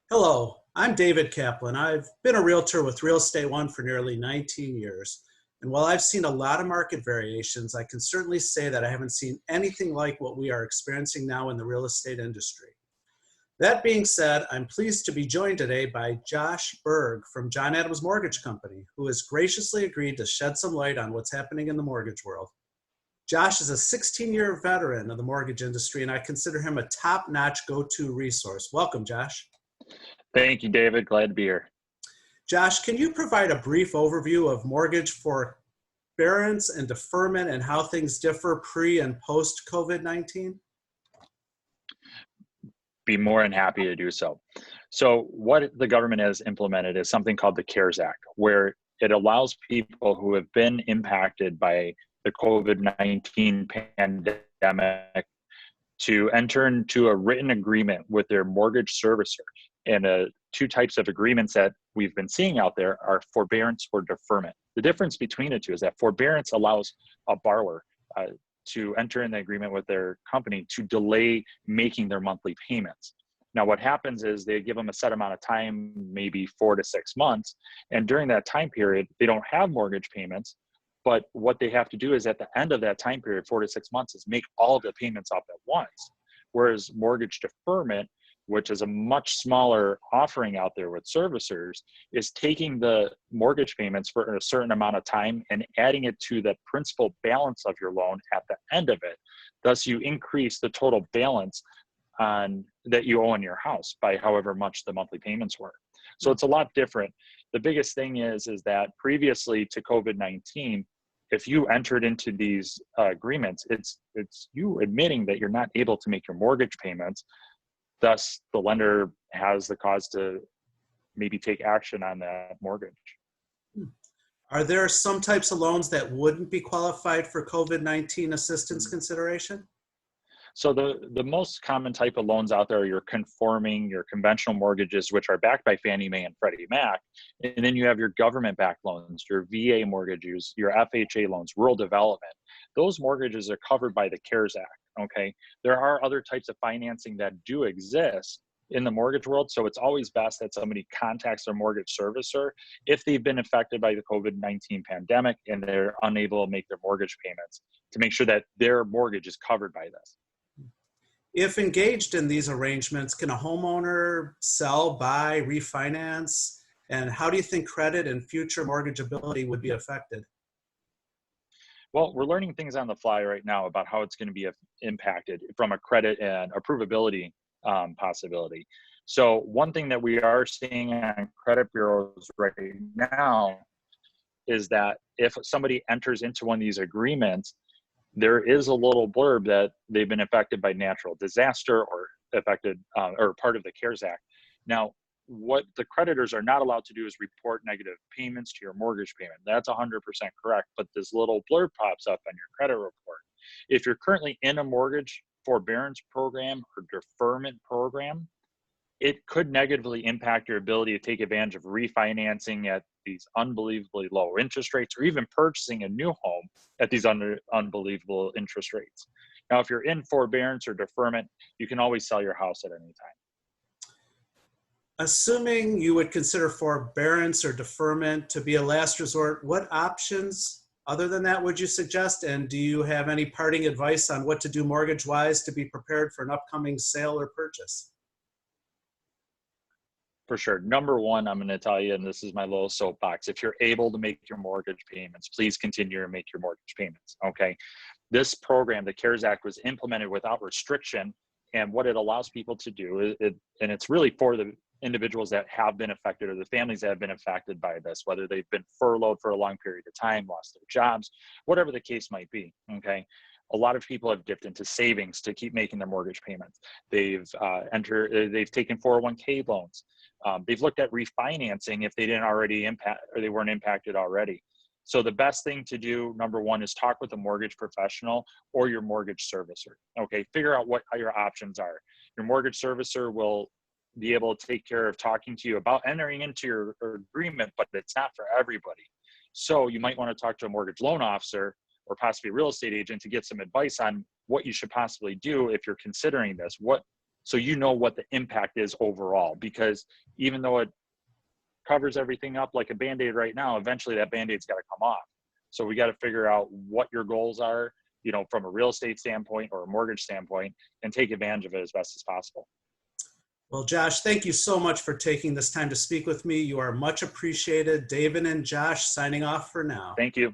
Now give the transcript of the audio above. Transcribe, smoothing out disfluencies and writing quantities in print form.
Hello, I'm David Kaplan. I've been a realtor with Real Estate One for nearly 19 years. And while I've seen a lot of market variations, I can certainly say that I haven't seen anything like what we are experiencing now in the real estate industry. That being said, I'm pleased to be joined today by Josh Berg from John Adams Mortgage Company, who has graciously agreed to shed some light on what's happening in the mortgage world. Josh is a 16-year veteran of the mortgage industry, and I consider him a top-notch go-to resource. Welcome, Josh. Thank you, David. Glad to be here. Josh, can you provide a brief overview of mortgage forbearance and deferment and how things differ pre and post COVID-19? Be more than happy to do so. So what the government has implemented is something called the CARES Act, where it allows people who have been impacted by the COVID-19 pandemic to enter into a written agreement with their mortgage servicer. And two types of agreements that we've been seeing out there are forbearance or deferment. The difference between the two is that forbearance allows a borrower to enter in the agreement with their company to delay making their monthly payments. Now, what happens is they give them a set amount of time, maybe 4 to 6 months. And during that time period, they don't have mortgage payments. But what they have to do is at the end of that time period, 4 to 6 months, is make all of the payments up at once. Whereas mortgage deferment, which is a much smaller offering out there with servicers, is taking the mortgage payments for a certain amount of time and adding it to the principal balance of your loan at the end of it. Thus, you increase the total balance that you owe on your house by however much the monthly payments were. So it's a lot different. The biggest thing is that previously to COVID-19, if you entered into these agreements, it's you admitting that you're not able to make your mortgage payments. Thus, the lender has the cause to maybe take action on that mortgage. Are there some types of loans that wouldn't be qualified for COVID-19 assistance consideration? So the most common type of loans out there are your conventional mortgages, which are backed by Fannie Mae and Freddie Mac. And then you have your government-backed loans, your VA mortgages, your FHA loans, rural development. Those mortgages are covered by the CARES Act. Okay, there are other types of financing that do exist in the mortgage world. So it's always best that somebody contacts their mortgage servicer if they've been affected by the COVID-19 pandemic and they're unable to make their mortgage payments to make sure that their mortgage is covered by this. If engaged in these arrangements, can a homeowner sell, buy, refinance? And how do you think credit and future mortgageability would be affected? Well, we're learning things on the fly right now about how it's going to be impacted from a credit and approvability possibility. So one thing that we are seeing on credit bureaus right now is that if somebody enters into one of these agreements, there is a little blurb that they've been affected by natural disaster or affected or part of the CARES Act. Now, what the creditors are not allowed to do is report negative payments to your mortgage payment. That's 100% correct, but this little blurb pops up on your credit report. If you're currently in a mortgage forbearance program or deferment program, it could negatively impact your ability to take advantage of refinancing at these unbelievably low interest rates or even purchasing a new home at these unbelievable interest rates. Now, if you're in forbearance or deferment, you can always sell your house at any time. Assuming you would consider forbearance or deferment to be a last resort, what options other than that would you suggest? And do you have any parting advice on what to do mortgage-wise to be prepared for an upcoming sale or purchase? For sure. Number one, I'm going to tell you, and this is my little soapbox, if you're able to make your mortgage payments, please continue to make your mortgage payments, okay? This program, the CARES Act, was implemented without restriction, and what it allows people to do, and it's really for the individuals that have been affected or the families that have been affected by this, whether they've been furloughed for a long period of time, lost their jobs, whatever the case might be, okay? A lot of people have dipped into savings to keep making their mortgage payments. They've taken 401k loans. They've looked at refinancing if they didn't already impact or they weren't impacted already. So the best thing to do, number one, is talk with a mortgage professional or your mortgage servicer. Okay, figure out what your options are. Your mortgage servicer will be able to take care of talking to you about entering into your agreement, but it's not for everybody. So you might want to talk to a mortgage loan officer or possibly a real estate agent to get some advice on what you should possibly do if you're considering this. What so you know what the impact is overall. Because even though it covers everything up like a Band-Aid right now, eventually that Band-Aid's got to come off. So we got to figure out what your goals are, you know, from a real estate standpoint or a mortgage standpoint, and take advantage of it as best as possible. Well, Josh, thank you so much for taking this time to speak with me. You are much appreciated. David and Josh signing off for now. Thank you.